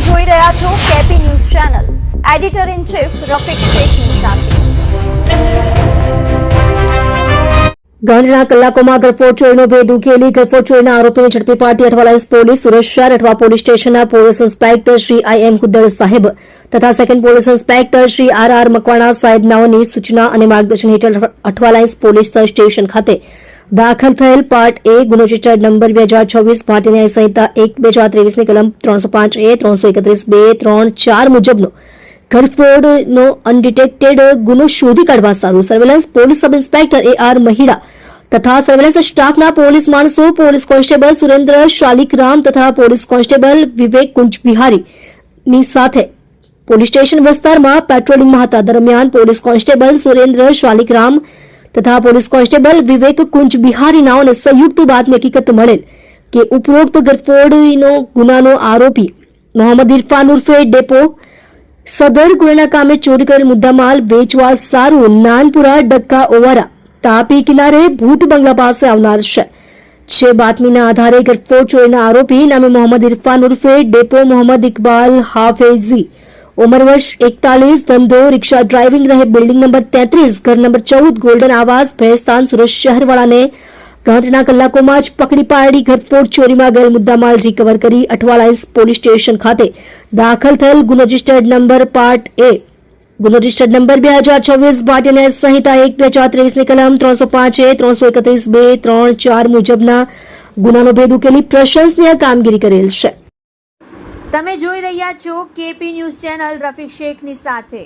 જોઈ રહ્યા છો KP news channel. Editor in chief Rafiq શેખની સાથે. ગાંધીના કલાકોમાં ગરફોડ ચોરીનો ભેદ ઉકેલી ગરફોડ ચોરીના આરોપીને ઝડપી પાડતી અઠવાલાઇન્સ પોલીસ સુરત શહેર અઠવા પોલીસ સ્ટેશનના police inspector Shri IM Khuddar સાહેબ તથા second police inspector Shri RR Makwana સાહેબનાઓની સૂચના અને માર્ગદર્શન હેઠળ અઠવાલાઇન્સ પોલીસ સ્ટેશન ખાતે દાખલ થયેલ પાર્ટ A ગુનો રજિસ્ટર નંબર 2026 ભારતીય ન્યાય સંહિતા 1/2023 ની કલમ 305A 331(2) 3 4 મુજબનો ગરફોડનો અનડિટેક્ટેડ ગુનો શોધી કાઢવા સારું surveillance police sub inspector AR Mahida તથા સર્વેલન્સ સ્ટાફના પોલીસ માણસો પોલીસ કોન્સ્ટેબલ સુરેન્દ્ર શાલિકરામ તથા પોલીસ કોન્સ્ટેબલ વિવેક કુંજ બિહારીની સાથે પોલીસ સ્ટેશન વિસ્તારમાં પેટ્રોલિંગમાં હતા. દરમિયાન પોલીસ કોન્સ્ટેબલ સુરેન્દ્ર શાલિકરામ તથા પોલીસ કોન્સ્ટેબલ વિવેક કુંજ બિહારીનાઓને સંયુક્ત બાતમી હકીકત મળેલ કે ઉપરોક્ત ગરફોડનો ગુનાનો આરોપી મોહમ્મદ ઇરફાન ઉર્ફે ડેપો સદર ગુનાના કામે ચોરી કરેલ મુદ્દામાલ વેચવા સારું નાનપુરા ડક્કા ઓવારા તાપી કિનારે ભૂત બંગલા પાસે આવનાર છે. જે બાતમીના આધારે ગરફોડ ચોરીના આરોપી નામે મોહમ્મદ ઇરફાન ઉર્ફે ડેપો મોહમ્મદ ઇકબાલ હાફેઝી ઉંમર વર્ષ 41 ધંધો રિક્ષા ડ્રાઇવિંગ રહે બિલ્ડિંગ નંબર 33 ઘર નંબર 14 ગોલ્ડન આવાસ ભેસ્તાન સુરત શહેરવાળાને ગણતરીના કલાકોમાં જ પકડી પાડી ગરફોડ ચોરીમાં ગયેલ મુદ્દામાલ રિકવર કરી અઠવાલાઇન્સ પોલીસ સ્ટેશન ખાતે દાખલ થયેલ ગુનો રજિસ્ટર્ડ નંબર પાર્ટ A ગુનો રજિસ્ટર્ડ નંબર 2026 ભારતીય ન્યાય સંહિતા 1/2023 ની કલમ 305A 331(2) 3 4 મુજબના ગુનાનો ભેદ ઉકેલી પ્રશંસનીય કામગીરી કરેલ છે. તમે જોઈ રહ્યા છો કેપી ન્યૂઝ ચેનલ રફીક શેખની સાથે.